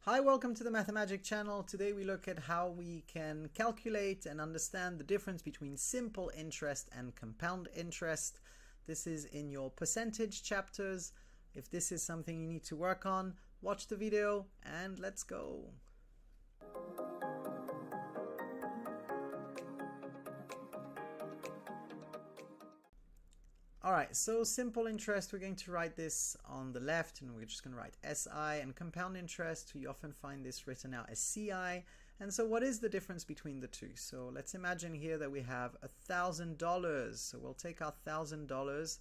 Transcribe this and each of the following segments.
Hi, welcome to the Mathemagic channel. Today we look at how we can calculate and understand the difference between simple interest and compound interest. This is in your percentage chapters. If this is something you need to work on, watch the video and let's go. Alright, so simple interest, we're going to write this on the left and we're just going to write SI, and compound interest, we often find this written out as CI. And so what is the difference between the two? So let's imagine here that we have $1,000. So we'll take our $1,000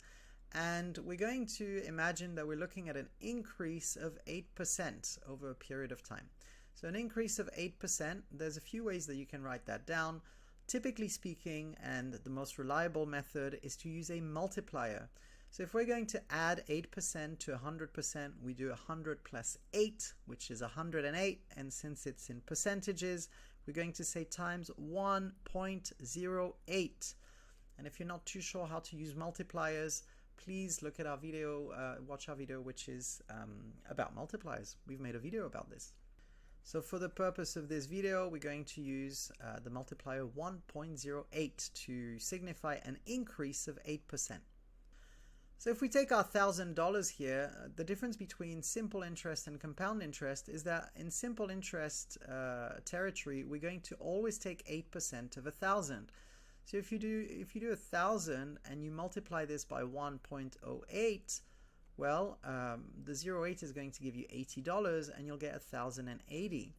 and we're going to imagine that we're looking at an increase of 8% over a period of time. So an increase of 8%, there's a few ways that you can write that down. Typically speaking, and the most reliable method, is to use a multiplier. So if we're going to add 8% to 100%, we do 100 plus 8, which is 108. And since it's in percentages, we're going to say times 1.08. And if you're not too sure how to use multipliers, please look at our video, watch our video, which is about multipliers. We've made a video about this. So for the purpose of this video, we're going to use the multiplier 1.08 to signify an increase of 8%. So if we take our $1,000 here, the difference between simple interest and compound interest is that in simple interest territory, we're going to always take 8% of 1,000. So if you do 1,000 and you multiply this by 1.08, well, the 0.8 is going to give you $80 and you'll get 1,080.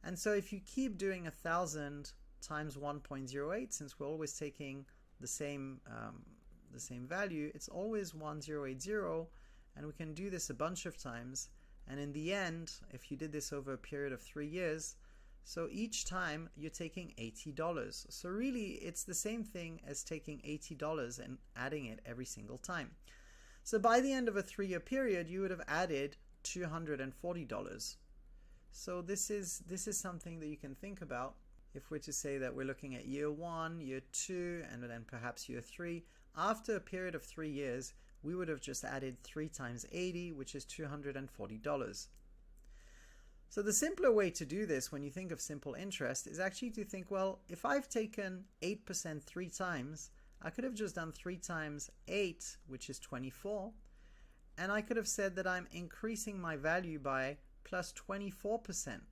And so if you keep doing 1,000 times 1.08, since we're always taking the same value, it's always 1080, and we can do this a bunch of times. And in the end, if you did this over a period of 3 years, so each time you're taking $80. So really it's the same thing as taking $80 and adding it every single time. So by the end of a 3-year period, you would have added $240. So this is something that you can think about. If we're to say that we're looking at year 1, year 2, and then perhaps year 3, after a period of 3 years, we would have just added 3 times 80, which is $240. So the simpler way to do this when you think of simple interest is actually to think, well, if I've taken 8% 3 times, I could have just done 3 times 8, which is 24, and I could have said that I'm increasing my value by plus 24%.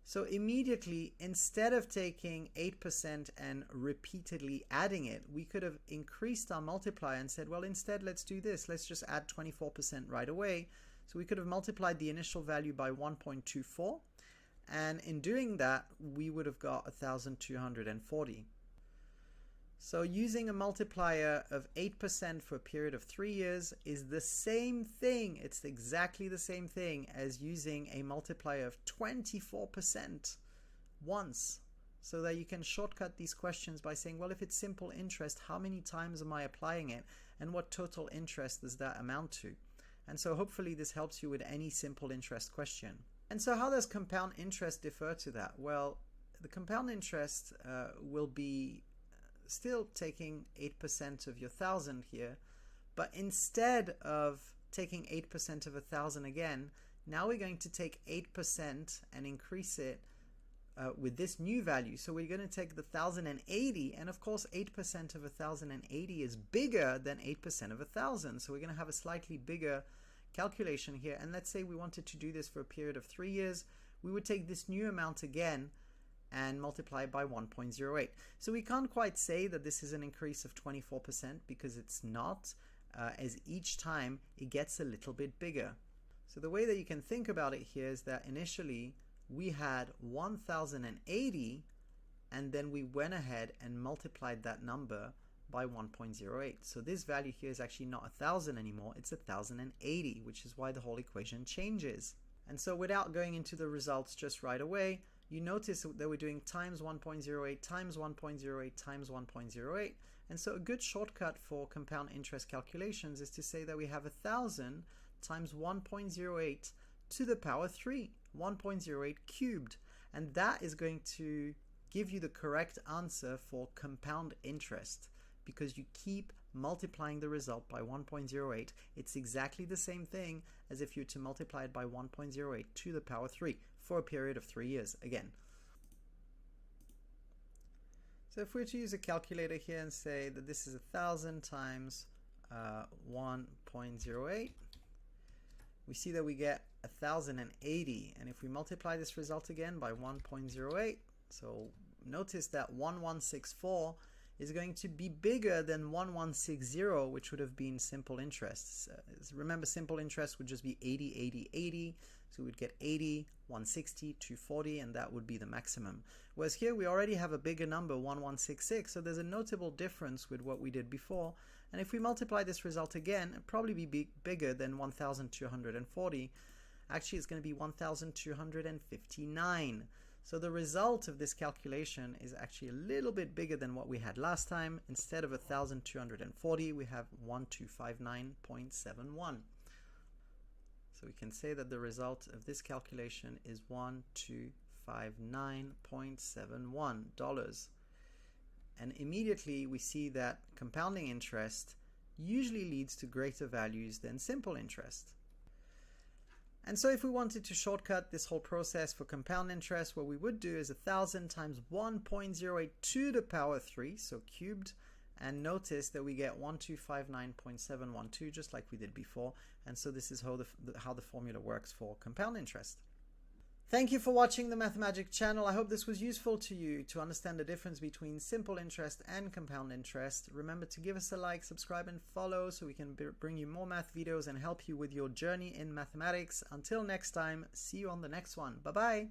So immediately, instead of taking 8% and repeatedly adding it, we could have increased our multiplier and said, well, instead let's do this. Let's just add 24% right away. So we could have multiplied the initial value by 1.24, and in doing that, we would have got 1,240. So using a multiplier of 8% for a period of 3 years is the same thing. It's exactly the same thing as using a multiplier of 24% once. So that you can shortcut these questions by saying, well, if it's simple interest, how many times am I applying it? And what total interest does that amount to? And so hopefully this helps you with any simple interest question. And so how does compound interest differ to that? Well, the compound interest will be still taking 8% of your 1,000 here, but instead of taking 8% of 1,000 again, now we're going to take 8% and increase it with this new value. So we're going to take the 1,080, and of course 8% of 1,080 is bigger than 8% of 1,000. So we're going to have a slightly bigger calculation here. And let's say we wanted to do this for a period of 3 years. We would take this new amount again and multiply by 1.08. So we can't quite say that this is an increase of 24% because it's not, as each time it gets a little bit bigger. So the way that you can think about it here is that initially we had 1,080 and then we went ahead and multiplied that number by 1.08. So this value here is actually not 1,000 anymore, it's 1,080, which is why the whole equation changes. And so without going into the results just right away, you notice that we're doing times 1.08 times 1.08 times 1.08. And so a good shortcut for compound interest calculations is to say that we have 1,000 times 1.08 to the power 3, 1.08 cubed. And that is going to give you the correct answer for compound interest, because you keep multiplying the result by 1.08. It's exactly the same thing as if you were to multiply it by 1.08 to the power 3 for a period of 3 years again. So if we were to use a calculator here and say that this is 1,000 times 1.08, we see that we get 1,080. And if we multiply this result again by 1.08, so notice that 1164 is going to be bigger than 1160, which would have been simple interest. Remember, simple interest would just be 80, 80, 80. So we'd get 80, 160, 240, and that would be the maximum. Whereas here we already have a bigger number, 1166, so there's a notable difference with what we did before. And if we multiply this result again, it'd probably be bigger than 1240. Actually, it's going to be 1259. So the result of this calculation is actually a little bit bigger than what we had last time. Instead of 1240, we have 1259.71. So we can say that the result of this calculation is $1259.71. And immediately we see that compounding interest usually leads to greater values than simple interest. And so if we wanted to shortcut this whole process for compound interest, what we would do is 1,000 times 1.08 to the power 3, so cubed, and notice that we get 1259.712 just like we did before. And so this is how the formula works for compound interest. Thank you for watching the Mathemagic channel. I hope this was useful to you to understand the difference between simple interest and compound interest. Remember to give us a like, subscribe, and follow so we can bring you more math videos and help you with your journey in mathematics. Until next time, see you on the next one. Bye-bye.